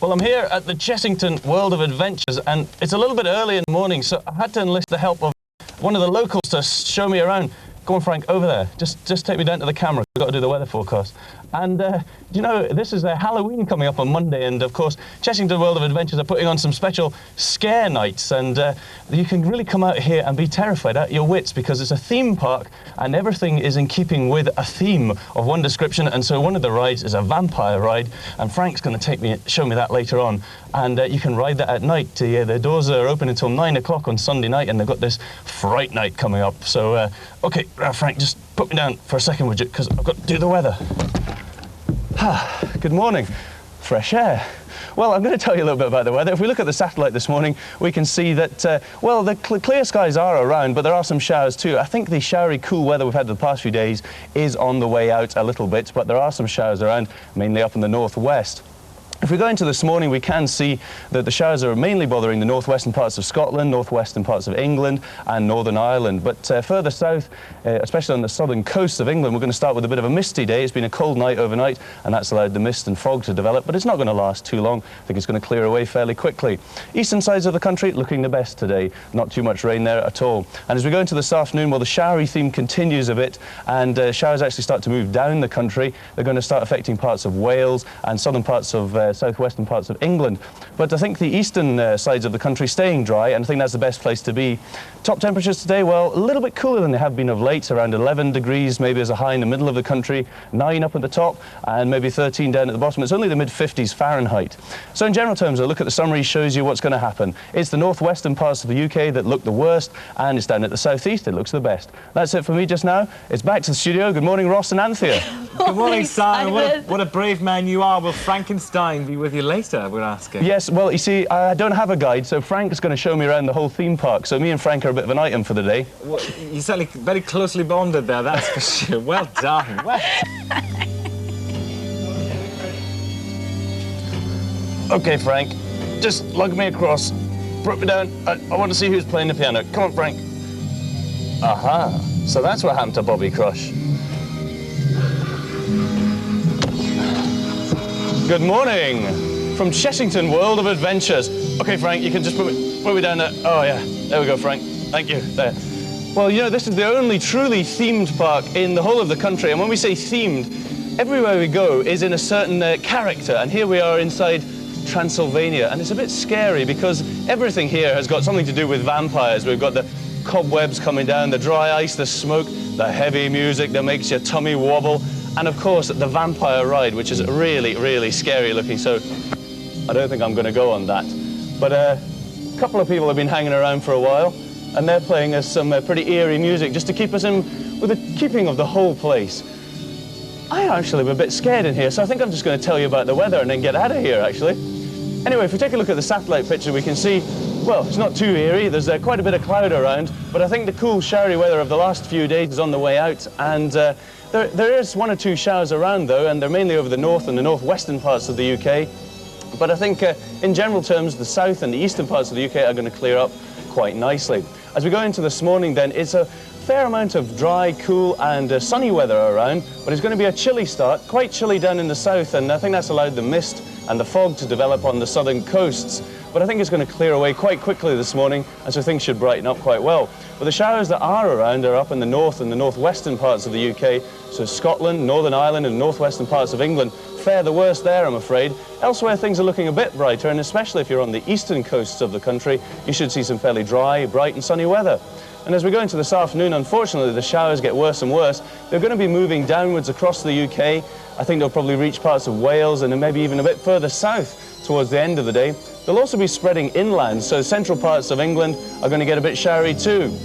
Well, I'm here at the Chessington World of Adventures, and it's a little bit early in the morning, so I had to enlist the help of one of the locals to show me around. Go on, Frank, over there. Just take me down to the camera. We've got to do the weather forecast. And, you know, this is Halloween coming up on Monday, and, of course, Chessington World of Adventures are putting on some special scare nights, and you can really come out here and be terrified at your wits, because it's a theme park, and everything is in keeping with a theme of one description, and so one of the rides is a vampire ride, and Frank's going to show me that later on, and you can ride that at night. The doors are open until 9 o'clock on Sunday night, and they've got this Fright Night coming up. So, OK, Frank, just put me down for a second, would you, because I've got to do the weather. Good morning. Fresh air. Well, I'm going to tell you a little bit about the weather. If we look at the satellite this morning, we can see that, well, the clear skies are around, but there are some showers too. I think the showery, cool weather we've had the past few days is on the way out a little bit, but there are some showers around, mainly up in the northwest. If we go into this morning, we can see that the showers are mainly bothering the northwestern parts of Scotland, northwestern parts of England and Northern Ireland. But further south, especially on the southern coast of England, we're going to start with a bit of a misty day. It's been a cold night overnight, and that's allowed the mist and fog to develop, but it's not going to last too long. I think it's going to clear away fairly quickly. Eastern sides of the country looking the best today. Not too much rain there at all. And as we go into this afternoon, well, the showery theme continues a bit, and showers actually start to move down the country. They're going to start affecting parts of Wales and southern parts of southwestern parts of England. But I think the eastern sides of the country staying dry, and I think that's the best place to be. Top temperatures today, well, a little bit cooler than they have been of late, around 11 degrees maybe as a high in the middle of the country, 9 up at the top, and maybe 13 down at the bottom. It's only the mid-50s Fahrenheit. So in general terms, a look at the summary shows you what's going to happen. It's the northwestern parts of the UK that look the worst, and it's down at the southeast it looks the best. That's it for me just now. It's back to the studio. Good morning, Ross and Anthea. Good morning, Simon. What a brave man you are. Will Frankenstein be with you later, we're asking? Yes, well, you see, I don't have a guide, so Frank is going to show me around the whole theme park, so me and Frank are a bit of an item for the day. Well, you're certainly very closely bonded there, that's for sure. Well done. Well... OK, Frank, just lug me across. Put me down. I want to see who's playing the piano. Come on, Frank. Aha, so that's what happened to Bobby Crush. Good morning from Chessington World of Adventures. OK, Frank, you can just put me down there. Oh, yeah. There we go, Frank. Thank you. There. Well, you know, this is the only truly themed park in the whole of the country. And when we say themed, everywhere we go is in a certain character. And here we are inside Transylvania. And it's a bit scary because everything here has got something to do with vampires. We've got the cobwebs coming down, the dry ice, the smoke, the heavy music that makes your tummy wobble. And of course, the vampire ride, which is really, really scary looking. So I don't think I'm going to go on that. But a couple of people have been hanging around for a while, and they're playing us some pretty eerie music just to keep us in with the keeping of the whole place. I actually am a bit scared in here, so I think I'm just going to tell you about the weather and then get out of here, actually. Anyway, if we take a look at the satellite picture, we can see, well, it's not too eerie. There's quite a bit of cloud around, but I think the cool, showery weather of the last few days is on the way out, and there is one or two showers around, though, and they're mainly over the north and the northwestern parts of the UK. But I think, in general terms, the south and the eastern parts of the UK are going to clear up quite nicely. As we go into this morning, then, it's a fair amount of dry, cool, and sunny weather around, but it's going to be a chilly start, quite chilly down in the south, and I think that's allowed the mist and the fog to develop on the southern coasts. But I think it's going to clear away quite quickly this morning, and so things should brighten up quite well. But the showers that are around are up in the north and the northwestern parts of the UK, so Scotland, Northern Ireland and northwestern parts of England fare the worst there, I'm afraid. Elsewhere, things are looking a bit brighter, and especially if you're on the eastern coasts of the country, you should see some fairly dry, bright and sunny weather. And as we go into this afternoon, unfortunately, the showers get worse and worse. They're going to be moving downwards across the UK. I think they'll probably reach parts of Wales and then maybe even a bit further south towards the end of the day. They'll also be spreading inland, so central parts of England are going to get a bit showery too.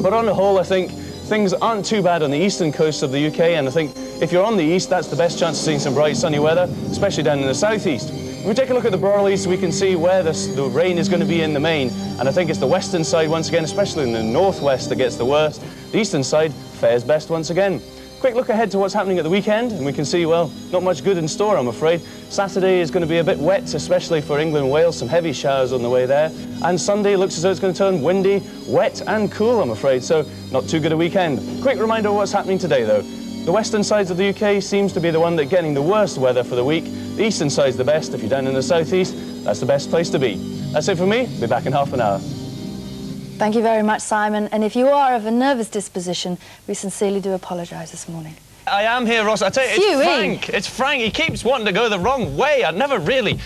But on the whole, I think things aren't too bad on the eastern coast of the UK, and I think if you're on the east, that's the best chance of seeing some bright sunny weather, especially down in the southeast. If we take a look at the broad east, we can see where the rain is going to be in the main, and I think it's the western side once again, especially in the northwest, that gets the worst. The eastern side fares best once again. Quick look ahead to what's happening at the weekend, and we can see, well, not much good in store, I'm afraid. Saturday is going to be a bit wet, especially for England and Wales, some heavy showers on the way there. And Sunday looks as though it's going to turn windy, wet and cool, I'm afraid, so not too good a weekend. Quick reminder of what's happening today, though. The western sides of the UK seems to be the one that's getting the worst weather for the week. The eastern side's the best. If you're down in the southeast, that's the best place to be. That's it for me. Be back in half an hour. Thank you very much, Simon. And if you are of a nervous disposition, we sincerely do apologise this morning. I am here, Ross. I tell you, it's Frank. It's Frank. He keeps wanting to go the wrong way. I never really...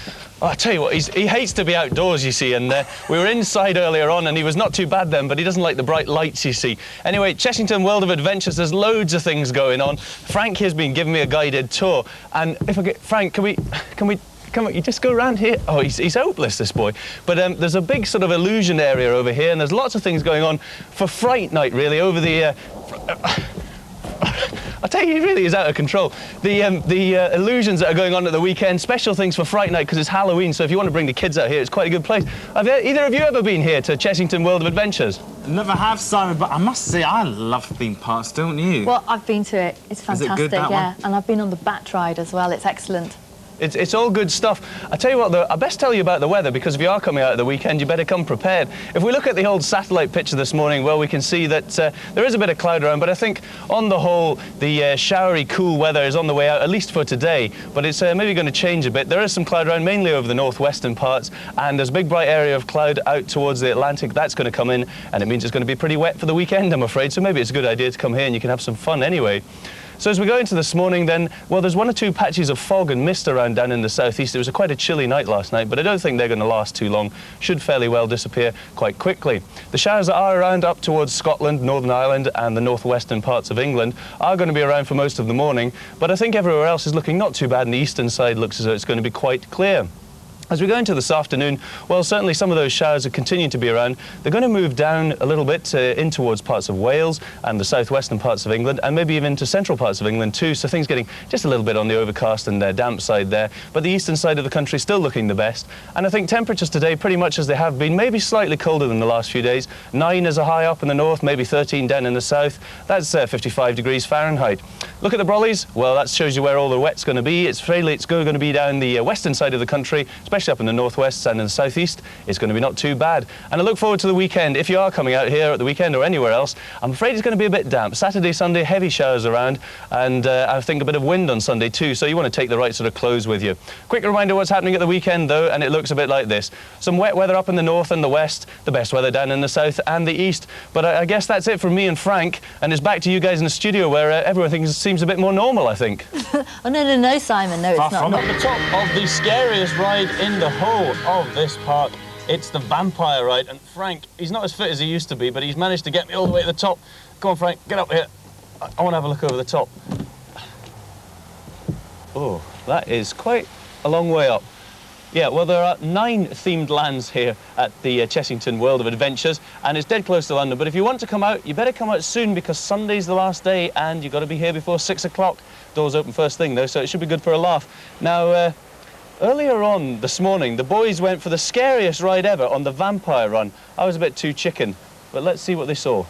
Oh, I tell you what, he hates to be outdoors, you see, and we were inside earlier on, and he was not too bad then, but he doesn't like the bright lights, you see. Anyway, Chessington World of Adventures, there's loads of things going on. Frank here's been giving me a guided tour, and if I get... Frank, can we... Come on, you just go around here. Oh, he's hopeless, this boy. But there's a big sort of illusion area over here, and there's lots of things going on for Fright Night, really, over the... I tell you, he really is out of control. The illusions that are going on at the weekend, special things for Fright Night because it's Halloween, so if you want to bring the kids out here, it's quite a good place. Have either of you ever been here to Chessington World of Adventures? Never have, Simon, but I must say I love theme parks, don't you? Well, I've been to it. It's fantastic, is it good, that yeah. one? And I've been on the bat ride as well. It's excellent. It's all good stuff. I tell you what, though, I best tell you about the weather, because if you are coming out at the weekend, you better come prepared. If we look at the old satellite picture this morning, well, we can see that there is a bit of cloud around, but I think on the whole, the showery, cool weather is on the way out, at least for today. But it's maybe going to change a bit. There is some cloud around, mainly over the northwestern parts, and there's a big bright area of cloud out towards the Atlantic. That's going to come in, and it means it's going to be pretty wet for the weekend, I'm afraid. So maybe it's a good idea to come here and you can have some fun anyway. So as we go into this morning then, well, there's 1 or 2 patches of fog and mist around down in the southeast. It was quite a chilly night last night, but I don't think they're going to last too long. Should fairly well disappear quite quickly. The showers that are around up towards Scotland, Northern Ireland and the northwestern parts of England are going to be around for most of the morning, but I think everywhere else is looking not too bad, and the eastern side looks as though it's going to be quite clear. As we go into this afternoon, well, certainly some of those showers are continuing to be around. They're going to move down a little bit in towards parts of Wales and the southwestern parts of England, and maybe even to central parts of England too, so things getting just a little bit on the overcast and damp side there. But the eastern side of the country still looking the best. And I think temperatures today pretty much as they have been, maybe slightly colder than the last few days. 9 is a high up in the north, maybe 13 down in the south. That's 55 degrees Fahrenheit. Look at the brollies. Well, that shows you where all the wet's going to be. It's going to be down the western side of the country, especially up in the northwest and in the southeast. It's going to be not too bad. And I look forward to the weekend. If you are coming out here at the weekend or anywhere else, I'm afraid it's going to be a bit damp. Saturday, Sunday, heavy showers around, and I think a bit of wind on Sunday too, so you want to take the right sort of clothes with you. Quick reminder what's happening at the weekend though, and it looks a bit like this. Some wet weather up in the north and the west, the best weather down in the south and the east. But I guess that's it from me and Frank, and it's back to you guys in the studio where everything seems a bit more normal, I think. Oh, no, Simon, no, it's not. At the top of the scariest ride in the whole of this park, it's the vampire ride, and Frank, he's not as fit as he used to be, but he's managed to get me all the way to the top. Come on, Frank, get up here. I want to have a look over the top. Oh, that is quite a long way up. Yeah, well, there are 9 themed lands here at the Chessington World of Adventures, and it's dead close to London. But if you want to come out, you better come out soon, because Sunday's the last day, and you've got to be here before 6 o'clock. Doors open first thing, though, so it should be good for a laugh. Now, earlier on this morning, the boys went for the scariest ride ever on the vampire run. I was a bit too chicken, but let's see what they saw.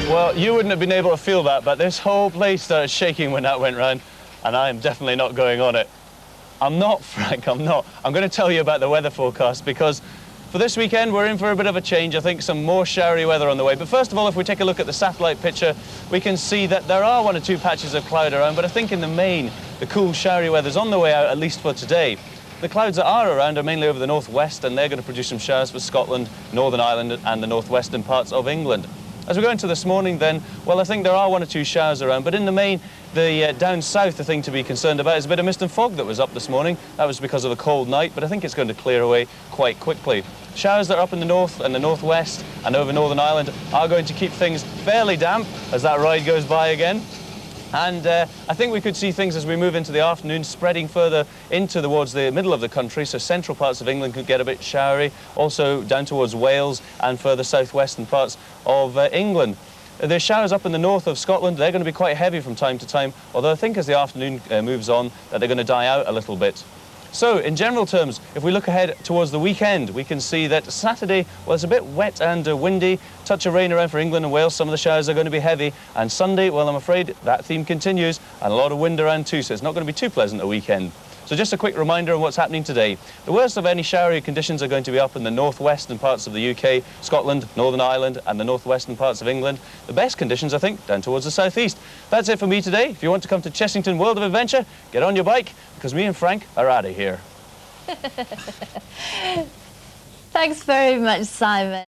Well, you wouldn't have been able to feel that, but this whole place started shaking when that went round, and I am definitely not going on it. I'm not, Frank, I'm not. I'm going to tell you about the weather forecast, because for this weekend we're in for a bit of a change. I think some more showery weather on the way. But first of all, if we take a look at the satellite picture, we can see that there are 1 or 2 patches of cloud around, but I think in the main, the cool showery weather's on the way out, at least for today. The clouds that are around are mainly over the northwest, and they're going to produce some showers for Scotland, Northern Ireland and the northwestern parts of England. As we go into this morning then, well, I think there are 1 or 2 showers around, but in the main, the down south, the thing to be concerned about is a bit of mist and fog that was up this morning. That was because of a cold night, but I think it's going to clear away quite quickly. Showers that are up in the north and the northwest and over Northern Ireland are going to keep things fairly damp as that ride goes by again. And I think we could see things as we move into the afternoon spreading further into towards the middle of the country, so central parts of England could get a bit showery, also down towards Wales and further southwestern parts of England. The showers up in the north of Scotland, they're going to be quite heavy from time to time, although I think as the afternoon moves on that they're going to die out a little bit. So, in general terms, if we look ahead towards the weekend, we can see that Saturday, well, it's a bit wet and windy, touch of rain around for England and Wales, some of the showers are going to be heavy, and Sunday, well, I'm afraid that theme continues, and a lot of wind around too, so it's not going to be too pleasant a weekend. So just a quick reminder on what's happening today. The worst of any showery conditions are going to be up in the northwestern parts of the UK, Scotland, Northern Ireland and the northwestern parts of England. The best conditions, I think, down towards the southeast. That's it for me today. If you want to come to Chessington World of Adventure, get on your bike, because me and Frank are out of here. Thanks very much, Simon.